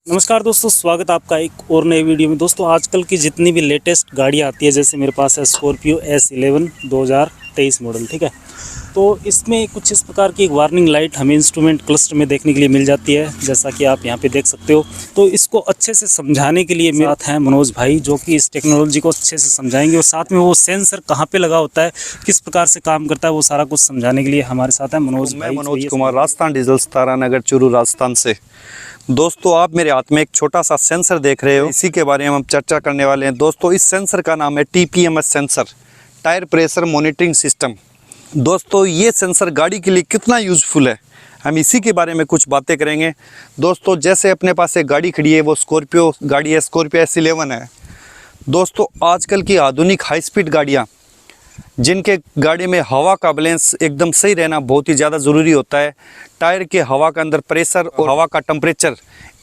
नमस्कार दोस्तों, स्वागत है आपका एक और नए वीडियो में। दोस्तों आजकल की जितनी भी लेटेस्ट गाड़ी आती है, जैसे मेरे पास है स्कॉर्पियो S11 2023 मॉडल, ठीक है। तो इसमें कुछ इस प्रकार की एक वार्निंग लाइट हमें इंस्ट्रूमेंट क्लस्टर में देखने के लिए मिल जाती है, जैसा कि आप यहाँ पे देख सकते हो। तो इसको अच्छे से समझाने के लिए मेरे साथ हैं मनोज भाई, जो कि इस टेक्नोलॉजी को अच्छे से समझाएंगे और साथ में वो सेंसर कहाँ पे लगा होता है, किस प्रकार से काम करता है, वो सारा कुछ समझाने के लिए हमारे साथ है मनोज भाई। मनोज कुमार, राजस्थान डीजल, तारा नगर, चूरू, राजस्थान से। दोस्तों, आप मेरे हाथ में एक छोटा सा सेंसर देख रहे हो, इसी के बारे में हम चर्चा करने वाले हैं। दोस्तों, इस सेंसर का नाम है TPMS sensor, tyre pressure monitoring system. दोस्तों, ये सेंसर गाड़ी के लिए कितना यूज़फुल है, हम इसी के बारे में कुछ बातें करेंगे। दोस्तों, जैसे अपने पास एक गाड़ी खड़ी है, वो स्कॉर्पियो गाड़ी है, स्कॉर्पियो S11 है। दोस्तों, आजकल की आधुनिक हाई स्पीड गाड़ियाँ, जिनके गाड़ी में हवा का बैलेंस एकदम सही रहना बहुत ही ज़्यादा ज़रूरी होता है। टायर के हवा का अंदर प्रेशर और हवा का टेम्परेचर,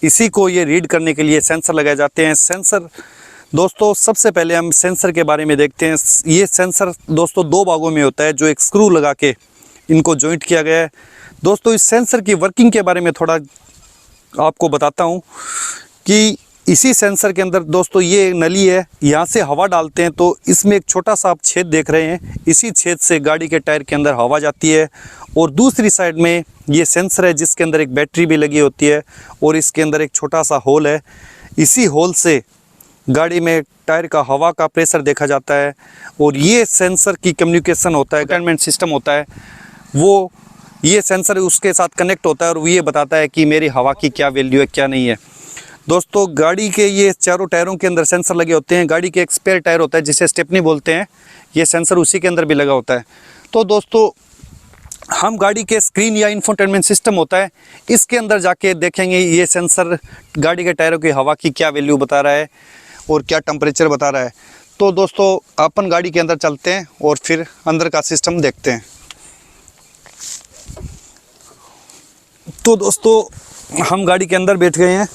इसी को ये रीड करने के लिए सेंसर लगाए जाते हैं। सेंसर दोस्तों, सबसे पहले हम सेंसर के बारे में देखते हैं। ये सेंसर दोस्तों दो भागों में होता है, जो एक स्क्रू लगा के इनको जॉइंट किया गया है। दोस्तों, इस सेंसर की वर्किंग के बारे में थोड़ा आपको बताता हूँ कि इसी सेंसर के अंदर दोस्तों ये नली है, यहाँ से हवा डालते हैं तो इसमें एक छोटा सा आप छेद देख रहे हैं, इसी छेद से गाड़ी के टायर के अंदर हवा जाती है। और दूसरी साइड में ये सेंसर है, जिसके अंदर एक बैटरी भी लगी होती है और इसके अंदर एक छोटा सा होल है। इसी होल से गाड़ी में टायर का हवा का प्रेशर देखा जाता है और ये सेंसर की कम्युनिकेशन होता है, कंटेनमेंट सिस्टम होता है, वो ये सेंसर उसके साथ कनेक्ट होता है और ये बताता है कि मेरी हवा की क्या वैल्यू है, क्या नहीं है। दोस्तों, गाड़ी के ये चारों टायरों के अंदर सेंसर लगे होते हैं। गाड़ी के एक स्पेयर टायर होता है, जिसे स्टेपनी बोलते हैं, ये सेंसर उसी के अंदर भी लगा होता है। तो दोस्तों, हम गाड़ी के स्क्रीन या इंफोटेनमेंट सिस्टम होता है, इसके अंदर जाके देखेंगे ये सेंसर गाड़ी के टायरों की हवा की क्या वैल्यू बता रहा है और क्या टेम्परेचर बता रहा है। तो दोस्तों, अपन गाड़ी के अंदर चलते हैं और फिर अंदर का सिस्टम देखते हैं। तो दोस्तों, हम गाड़ी के अंदर बैठ गए हैं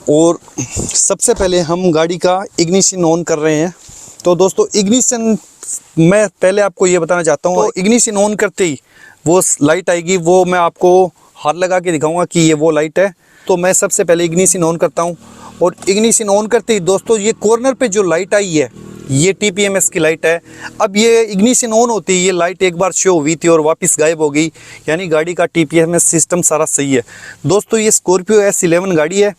और सबसे पहले हम गाड़ी का इग्निशन ऑन कर रहे हैं। तो दोस्तों, इग्निशन मैं पहले आपको ये बताना चाहता हूँ। तो इग्निशन ऑन करते ही वो लाइट आएगी, वो मैं आपको हाथ लगा के दिखाऊंगा कि ये वो लाइट है। तो मैं सबसे पहले इग्निशन ऑन करता हूँ और इग्निशन ऑन करते ही दोस्तों ये कॉर्नर पे जो लाइट आई है, ये TPMS की लाइट है। अब ये इग्निशन ऑन होती है, ये लाइट एक बार शो हुई थी और वापस गायब हो गई, यानी गाड़ी का TPMS सिस्टम सारा सही है। दोस्तों, ये स्कॉर्पियो S11 गाड़ी है।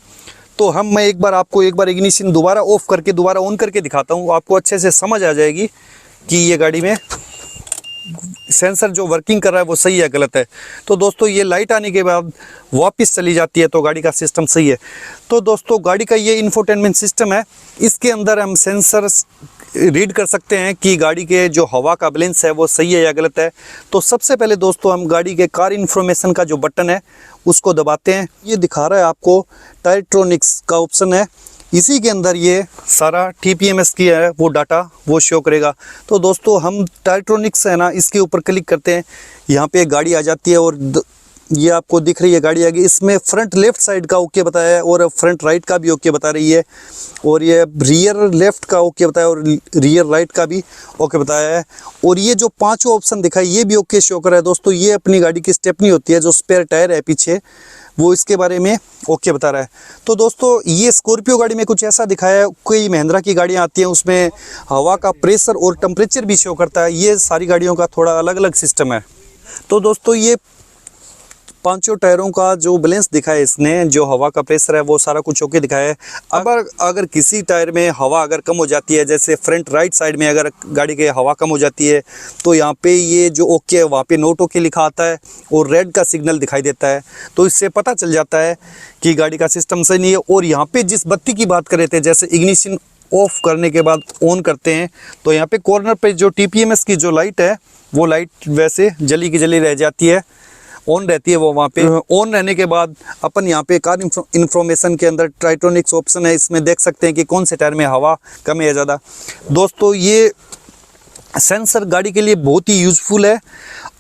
तो मैं एक बार इग्निशन दोबारा ऑफ करके दोबारा ऑन करके दिखाता हूँ, आपको अच्छे से समझ आ जाएगी कि ये गाड़ी में सेंसर जो वर्किंग कर रहा है वो सही है गलत है। तो दोस्तों, ये लाइट आने के बाद वापस चली जाती है, तो गाड़ी का सिस्टम सही है। तो दोस्तों, गाड़ी का ये इंफोटेनमेंट सिस्टम है, इसके अंदर हम सेंसर रीड कर सकते हैं कि गाड़ी के जो हवा का बैलेंस है वो सही है या गलत है। तो सबसे पहले दोस्तों, हम गाड़ी के कार इन्फॉर्मेशन का जो बटन है उसको दबाते हैं। ये दिखा रहा है आपको टायरट्रॉनिक्स का ऑप्शन है, इसी के अंदर ये सारा TPMS की है वो डाटा वो शो करेगा। तो दोस्तों, हम टायरट्रॉनिक्स है ना, इसके ऊपर क्लिक करते हैं, यहाँ पे एक गाड़ी आ जाती है और ये आपको दिख रही है गाड़ी आगे। इसमें फ्रंट लेफ्ट साइड का ओके बताया है और फ्रंट राइट का भी ओके बता रही है, और ये रियर लेफ्ट का ओके बताया और रियर राइट का भी ओके बताया है। और ये जो पांचों ऑप्शन दिखा है ये भी ओके शो कर रहा है। दोस्तों, ये अपनी गाड़ी की स्टेपनी होती है, जो स्पेयर टायर है पीछे, वो इसके बारे में ओके बता रहा है। तो दोस्तों, ये स्कॉर्पियो गाड़ी में कुछ ऐसा दिखाया है, कोई महिंद्रा की गाड़ियाँ आती हैं उसमें हवा का प्रेशर और टेम्परेचर भी शो करता है। ये सारी गाड़ियों का थोड़ा अलग अलग सिस्टम है। तो दोस्तों, ये पांचों टायरों का जो बैलेंस दिखा है इसने, जो हवा का प्रेशर है वो सारा कुछ ओके दिखाया है। अब अगर किसी टायर में हवा अगर कम हो जाती है, जैसे फ्रंट राइट साइड में अगर गाड़ी के हवा कम हो जाती है, तो यहाँ पे ये जो ओके है वहाँ पे नोट ओके लिखा आता है और रेड का सिग्नल दिखाई देता है। तो इससे पता चल जाता है कि गाड़ी का सिस्टम सही नहीं है। और यहाँ पे जिस बत्ती की बात कर रहे थे, जैसे इग्निशन ऑफ करने के बाद ऑन करते हैं, तो यहाँ पे कॉर्नर पे जो TPMS की जो लाइट है वो लाइट वैसे जली की जली रह जाती है, ऑन रहती है वो वहाँ पे। ऑन रहने के बाद अपन यहाँ पे कार इन्फॉर्मेशन के अंदर टायरट्रॉनिक्स ऑप्शन है, इसमें देख सकते हैं कि कौन से टायर में हवा कम है या ज़्यादा। दोस्तों, ये सेंसर गाड़ी के लिए बहुत ही यूज़फुल है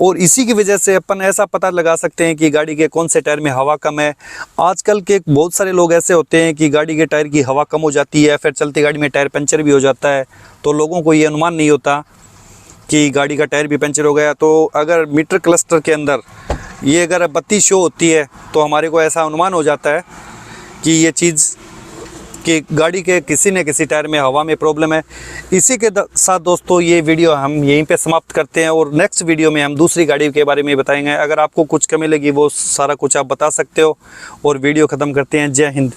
और इसी की वजह से अपन ऐसा पता लगा सकते हैं कि गाड़ी के कौन से टायर में हवा कम है। आजकल के बहुत सारे लोग ऐसे होते हैं कि गाड़ी के टायर की हवा कम हो जाती है, फिर चलती गाड़ी में टायर पंचर भी हो जाता है, तो लोगों को ये अनुमान नहीं होता कि गाड़ी का टायर भी पंचर हो गया। तो अगर मीटर क्लस्टर के अंदर ये अगर बत्ती शो होती है तो हमारे को ऐसा अनुमान हो जाता है कि ये चीज़ कि गाड़ी के किसी न किसी टायर में हवा में प्रॉब्लम है। इसी के साथ दोस्तों ये वीडियो हम यहीं पे समाप्त करते हैं और नेक्स्ट वीडियो में हम दूसरी गाड़ी के बारे में बताएंगे। अगर आपको कुछ कमी लगी वो सारा कुछ आप बता सकते हो और वीडियो ख़त्म करते हैं। जय हिंद।